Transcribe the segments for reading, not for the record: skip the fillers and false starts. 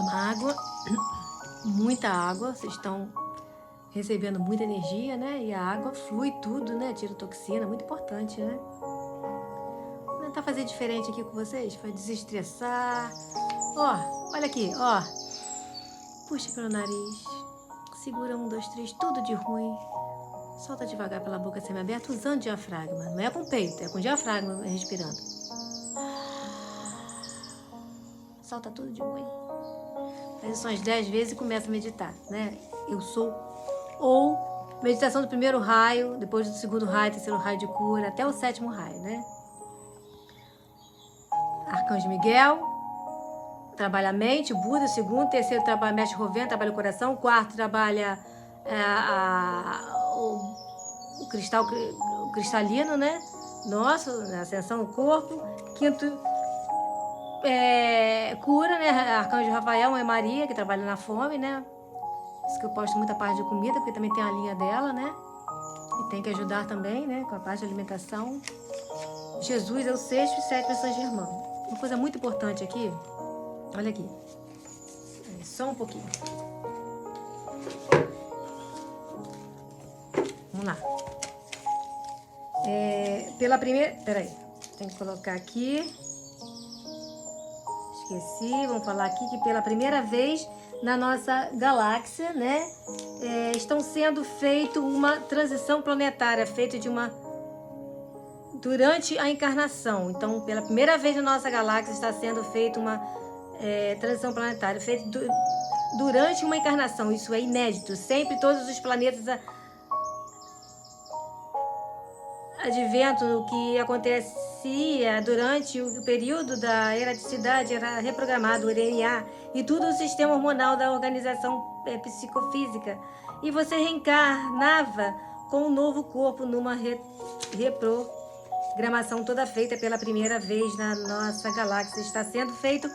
tomar água, muita água, vocês estão recebendo muita energia, né? E a água flui tudo, né? Tira toxina, muito importante, né? Vou tentar fazer diferente aqui com vocês, para desestressar. Ó, olha aqui, ó. Puxa pelo nariz, segura 1, 2, 3, tudo de ruim. Solta devagar pela boca semi-aberta, usando diafragma. Não é com o peito, é com diafragma respirando. Solta tudo de ruim. Faz isso umas 10 vezes e começa a meditar, né? Eu sou. Ou meditação do primeiro raio, depois do segundo raio, terceiro raio de cura, até o 7º raio, né? Arcanjo Miguel, trabalha a mente. Buda, segundo, terceiro trabalha mestre Rovena, trabalha o coração. Quarto trabalha o cristal, o cristalino, né? Nosso, a ascensão do corpo. Quinto, cura, né? Arcanjo Rafael, Mãe Maria, que trabalha na fome, né? Isso que eu posto muita parte de comida, porque também tem a linha dela, né? E tem que ajudar também, né? Com a parte de alimentação. Jesus é o 6º e 7º São Germano. Uma coisa muito importante aqui, olha aqui. Só um pouquinho. Vamos lá. Pela primeira... Peraí. Tem que colocar aqui. Esqueci. Vamos falar aqui que pela primeira vez na nossa galáxia, né? Estão sendo feita uma transição planetária, feita de uma... durante a encarnação. Então, pela primeira vez na nossa galáxia está sendo feita uma transição planetária, feita durante uma encarnação. Isso é inédito. Sempre todos os planetas adventam o que acontecia durante o período da erraticidade, era reprogramado o DNA e tudo o sistema hormonal da organização psicofísica. E você reencarnava com um novo corpo numa reprogramação toda feita pela primeira vez na nossa galáxia. Está sendo feito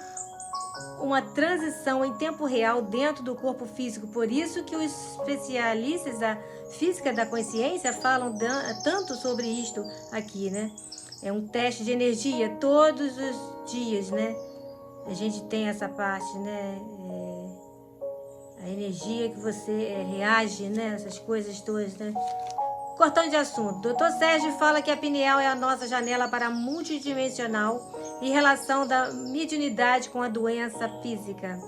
uma transição em tempo real dentro do corpo físico. Por isso que os especialistas da física da consciência falam tanto sobre isto aqui, né? É um teste de energia todos os dias, né? A gente tem essa parte, né? A energia que você reage, né? Essas coisas todas, né? Cortando de assunto. Dr. Sérgio fala que a pineal é a nossa janela para a multidimensional em relação da mediunidade com a doença física.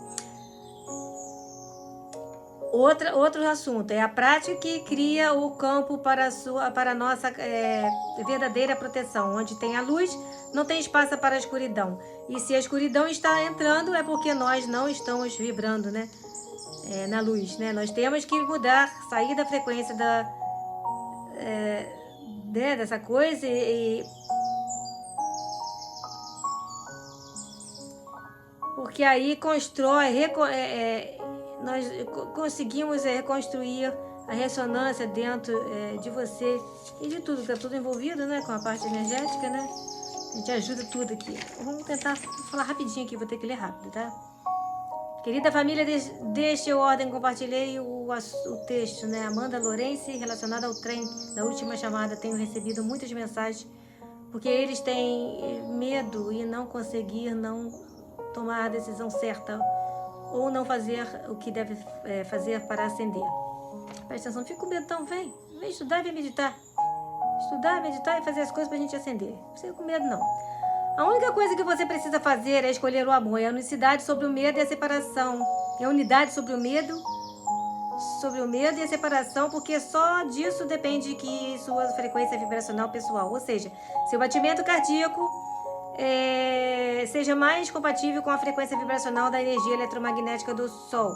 Outro assunto é a prática que cria o campo para a nossa verdadeira proteção. Onde tem a luz, não tem espaço para a escuridão. E se a escuridão está entrando, é porque nós não estamos vibrando, né? Na luz, né? Nós temos que mudar, sair da frequência dessa coisa porque aí nós conseguimos reconstruir a ressonância dentro de você e de tudo, está tudo envolvido, né, com a parte energética, né? A gente ajuda tudo aqui. Vamos tentar falar rapidinho aqui, vou ter que ler rápido, tá? Querida família, deixe eu ordem, compartilhei o texto, né? Amanda Lourenço, relacionada ao trem da última chamada. Tenho recebido muitas mensagens, porque eles têm medo e não conseguir não tomar a decisão certa ou não fazer o que deve fazer para ascender. Presta atenção, fica com medo, então vem estudar e vem meditar. Estudar, meditar e fazer as coisas para a gente ascender. Não precisa com medo, não. A única coisa que você precisa fazer é escolher o amor, é a unicidade sobre o medo e a separação. É a unidade sobre o medo e a separação, porque só disso depende que sua frequência vibracional pessoal, ou seja, seu batimento cardíaco seja mais compatível com a frequência vibracional da energia eletromagnética do Sol,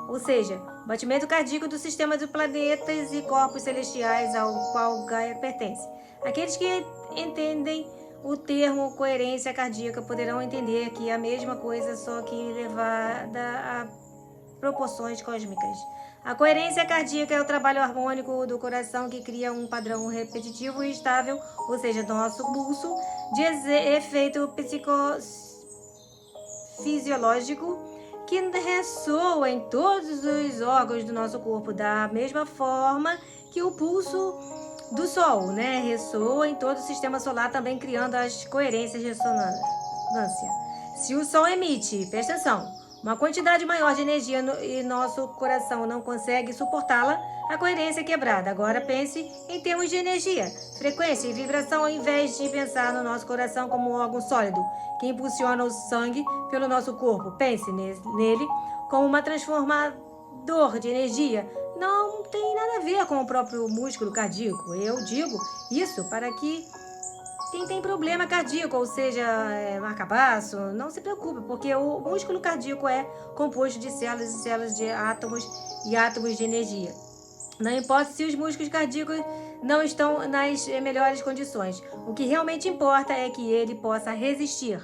ou seja, batimento cardíaco do sistema de planetas e corpos celestiais ao qual Gaia pertence. Aqueles que entendem o termo coerência cardíaca poderão entender que é a mesma coisa, só que levada a proporções cósmicas. A coerência cardíaca é o trabalho harmônico do coração que cria um padrão repetitivo e estável, ou seja, nosso pulso, de efeito psicofisiológico que ressoa em todos os órgãos do nosso corpo, da mesma forma que o pulso do Sol, né? Ressoa em todo o sistema solar, também criando as coerências de ressonância. Se o Sol emite, presta atenção, uma quantidade maior de energia e nosso coração não consegue suportá-la, a coerência é quebrada. Agora pense em termos de energia, frequência e vibração, ao invés de pensar no nosso coração como um órgão sólido que impulsiona o sangue pelo nosso corpo. Pense nele como uma transformador de energia. Não tem nada a ver com o próprio músculo cardíaco. Eu digo isso para que quem tem problema cardíaco, ou seja, marca-passo, não se preocupe, porque o músculo cardíaco é composto de células e células de átomos e átomos de energia. Não importa se os músculos cardíacos não estão nas melhores condições. O que realmente importa é que ele possa resistir,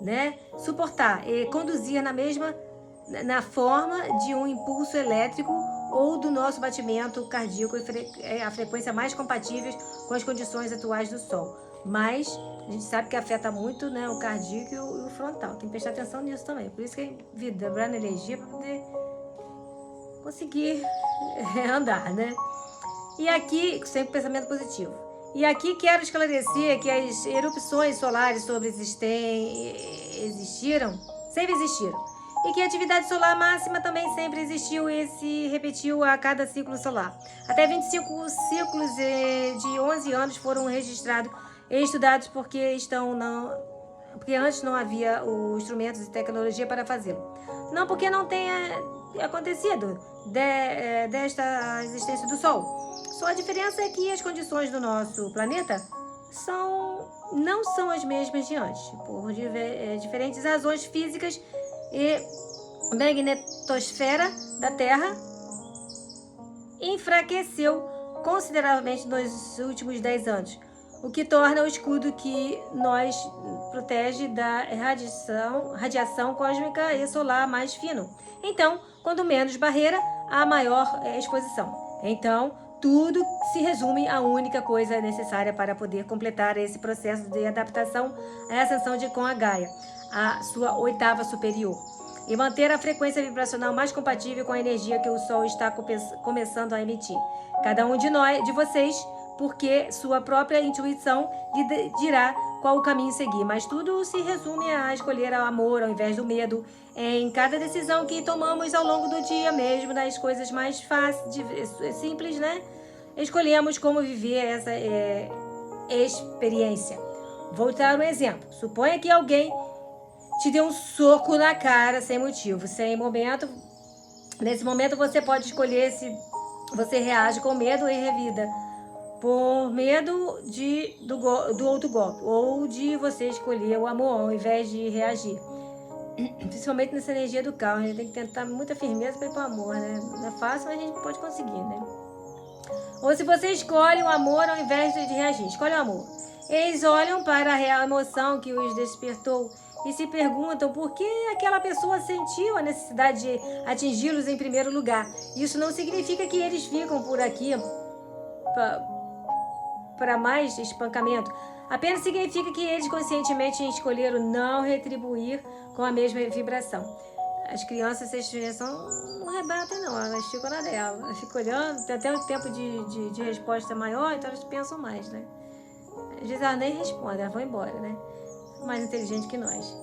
né? Suportar e conduzir na forma de um impulso elétrico ou do nosso batimento cardíaco a frequência mais compatíveis com as condições atuais do Sol. Mas a gente sabe que afeta muito, né, o cardíaco e o frontal. Tem que prestar atenção nisso também. Por isso que é vibrar na energia para poder conseguir andar, né? E aqui, sempre pensamento positivo. E aqui quero esclarecer que as erupções solares sempre existiram, e que a atividade solar máxima também sempre existiu e se repetiu a cada ciclo solar. Até 25 ciclos de 11 anos foram registrados e estudados porque antes não havia os instrumentos e tecnologia para fazê-lo. Não porque não tenha acontecido desta existência do Sol. Só a diferença é que as condições do nosso planeta não são as mesmas de antes, por diferentes razões físicas e magnetosfera da Terra enfraqueceu consideravelmente nos últimos 10 anos, o que torna o escudo que nos protege da radiação cósmica e solar mais fino. Então, quanto menos barreira, a maior exposição. Então, tudo se resume à única coisa necessária para poder completar esse processo de adaptação à ascensão de a Gaia, a sua oitava superior, e manter a frequência vibracional mais compatível com a energia que o Sol está começando a emitir. Cada um de vocês, porque sua própria intuição lhe dirá qual o caminho seguir, mas tudo se resume a escolher o amor ao invés do medo em cada decisão que tomamos ao longo do dia, mesmo das coisas mais simples, né? Escolhemos como viver essa experiência. Vou dar um exemplo. Suponha que alguém te deu um soco na cara sem motivo, Nesse momento você pode escolher se você reage com medo e revida por medo do outro golpe, ou de você escolher o amor ao invés de reagir. Principalmente nessa energia do caos, a gente tem que tentar muita firmeza para ir para o amor, né? Não é fácil, mas a gente pode conseguir, né? Ou se você escolhe o amor ao invés de reagir, escolhe o amor. Eles olham para a real emoção que os despertou e se perguntam por que aquela pessoa sentiu a necessidade de atingi-los em primeiro lugar. Isso não significa que eles ficam por aqui para mais espancamento. Apenas significa que eles conscientemente escolheram não retribuir com a mesma vibração. As crianças, essa expressão não rebatem não, elas ficam na dela. Elas ficam olhando, tem até um tempo de resposta maior, então elas pensam mais, né? Às vezes elas nem respondem, elas vão embora, né? Mais inteligente que nós.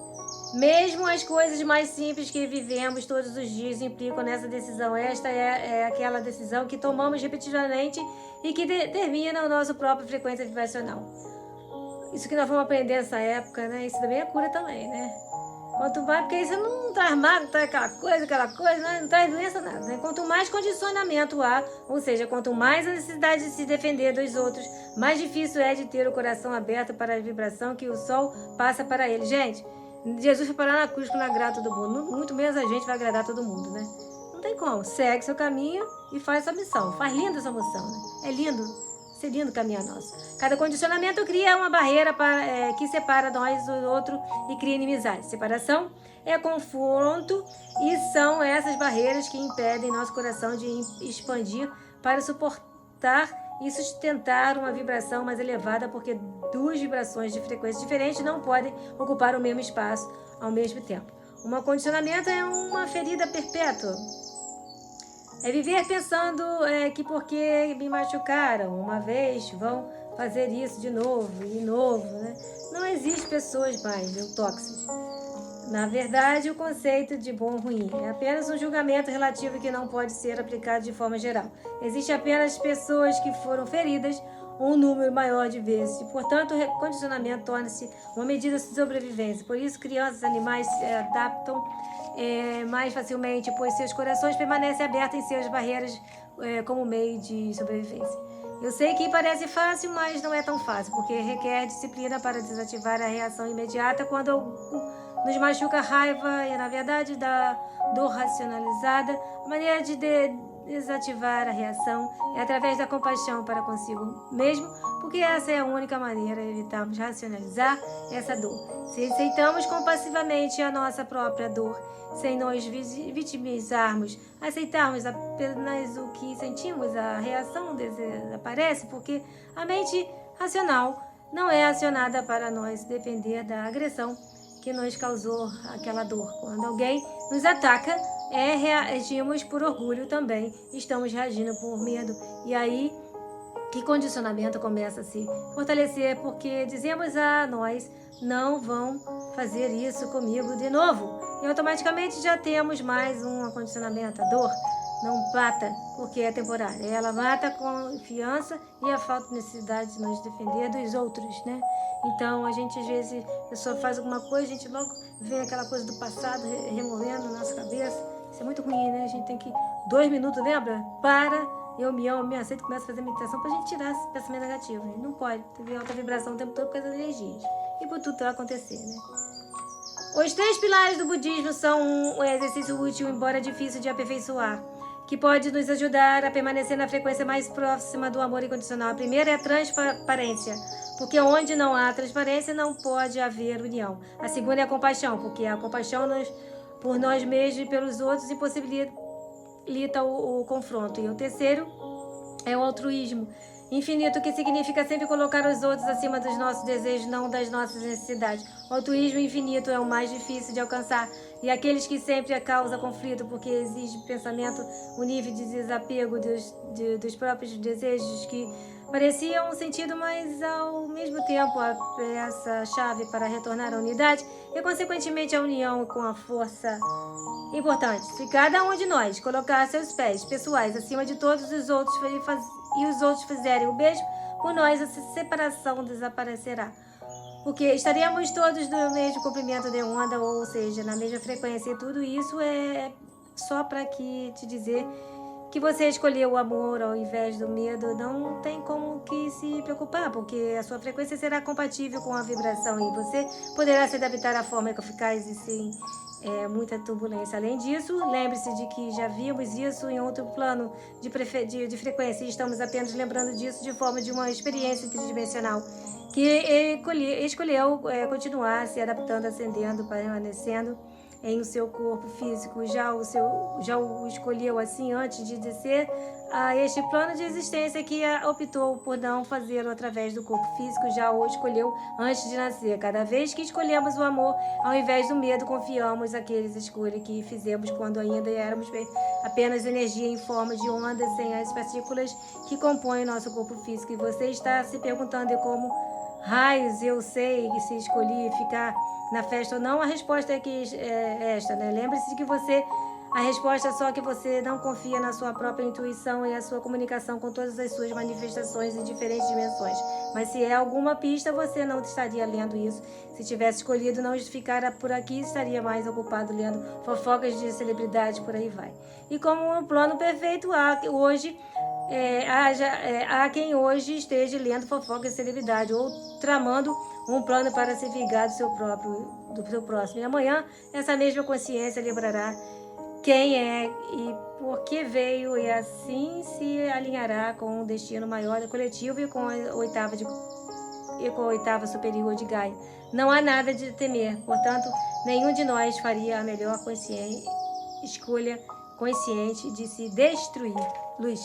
Mesmo as coisas mais simples que vivemos todos os dias implicam nessa decisão. Esta é aquela decisão que tomamos repetidamente e que determina o nosso próprio frequência vibracional. Isso que nós vamos aprender nessa época, né? Isso também é cura também, né? Quanto mais, porque isso não traz mal, não traz aquela coisa, né? Não traz doença, nada, né? Quanto mais condicionamento há, ou seja, quanto mais a necessidade de se defender dos outros, mais difícil é de ter o coração aberto para a vibração que o Sol passa para ele. Gente, Jesus foi parar na cruz para agradar todo mundo. Muito menos a gente vai agradar todo mundo, né? Não tem como. Segue seu caminho e faz sua missão. Faz linda essa missão, né? É lindo. Ser lindo o caminho nosso. Cada condicionamento cria uma barreira que separa nós do outro e cria inimizade. Separação é confronto e são essas barreiras que impedem nosso coração de expandir para suportar e sustentar uma vibração mais elevada, porque duas vibrações de frequência diferentes não podem ocupar o mesmo espaço ao mesmo tempo. Um condicionamento é uma ferida perpétua. É viver pensando que porque me machucaram uma vez, vão fazer isso de novo e novo, né? Não existe pessoas mais tóxicas. Na verdade, o conceito de bom ou ruim é apenas um julgamento relativo que não pode ser aplicado de forma geral. Existem apenas pessoas que foram feridas um número maior de vezes e, portanto, o condicionamento torna-se uma medida de sobrevivência. Por isso, crianças e animais se adaptam mais facilmente, pois seus corações permanecem abertos em suas barreiras como meio de sobrevivência. Eu sei que parece fácil, mas não é tão fácil, porque requer disciplina para desativar a reação imediata quando nos machuca a raiva e, na verdade, da dor racionalizada. A maneira de desativar a reação é através da compaixão para consigo mesmo, porque essa é a única maneira de evitarmos racionalizar essa dor. Se aceitamos compassivamente a nossa própria dor, sem nos vitimizarmos, aceitarmos apenas o que sentimos, a reação desaparece, porque a mente racional não é acionada para nós depender da agressão que nos causou aquela dor. Quando alguém nos ataca, reagimos por orgulho também, estamos reagindo por medo. E aí que condicionamento começa a se fortalecer, porque dizemos a nós, não vão fazer isso comigo de novo. E automaticamente já temos mais um condicionamento. A dor não mata porque é temporária. Ela mata a confiança e a falta de necessidade de nos defender dos outros, né? Então, a gente, às vezes, a pessoa faz alguma coisa, a gente logo vê aquela coisa do passado removendo na nossa cabeça. Isso é muito ruim, né? A gente tem que, 2 minutos, lembra? Eu me amo, me aceito, começa a fazer meditação pra gente tirar esse pensamento negativo. A gente não pode ter alta vibração o tempo todo por causa das energias. E por tudo que vai acontecer, né? Os 3 pilares do budismo são um exercício útil, embora difícil de aperfeiçoar, que pode nos ajudar a permanecer na frequência mais próxima do amor incondicional. A primeira é a transparência, porque onde não há transparência não pode haver união. A segunda é a compaixão, porque a compaixão por nós mesmos e pelos outros impossibilita o confronto. E o terceiro é o altruísmo infinito, que significa sempre colocar os outros acima dos nossos desejos, não das nossas necessidades. O altruísmo infinito é o mais difícil de alcançar, e aqueles que sempre causa conflito, porque exige pensamento, o nível de desapego dos próprios desejos que pareciam um sentido, mas ao mesmo tempo a peça-chave para retornar à unidade e, consequentemente, a união com a força. Importante, se cada um de nós colocar seus pés pessoais acima de todos os outros e os outros fizerem o mesmo por nós, essa separação desaparecerá. Porque estaremos todos no mesmo comprimento de onda, ou seja, na mesma frequência. E tudo isso é só para te dizer que você escolheu o amor ao invés do medo. Não tem como que se preocupar, porque a sua frequência será compatível com a vibração e você poderá se adaptar à forma eficaz e sem muita turbulência. Além disso, lembre-se de que já vimos isso em outro plano de frequência e estamos apenas lembrando disso de forma de uma experiência tridimensional que escolheu continuar se adaptando, ascendendo, permanecendo em o seu corpo físico. Já o escolheu assim antes de descer a este plano de existência, que optou por não fazê-lo através do corpo físico, já o escolheu antes de nascer. Cada vez que escolhemos o amor ao invés do medo, confiamos aqueles escolhas que fizemos quando ainda éramos apenas energia em forma de ondas sem as partículas que compõem nosso corpo físico. E você está se perguntando como raios eu sei que se escolhi ficar na festa ou não. A resposta é esta, né? Lembre-se de que a resposta é só que você não confia na sua própria intuição e a sua comunicação com todas as suas manifestações em diferentes dimensões. Mas se é alguma pista, você não estaria lendo isso. Se tivesse escolhido não ficar por aqui, estaria mais ocupado lendo fofocas de celebridade, por aí vai. E como um plano perfeito, há quem hoje esteja lendo fofocas de celebridade ou tramando um plano para se vingar do seu próximo. E amanhã, essa mesma consciência lembrará quem é e por que veio, e assim se alinhará com um destino maior e coletivo e com a oitava superior de Gaia. Não há nada de temer, portanto, nenhum de nós faria a melhor escolha consciente de se destruir. Luz.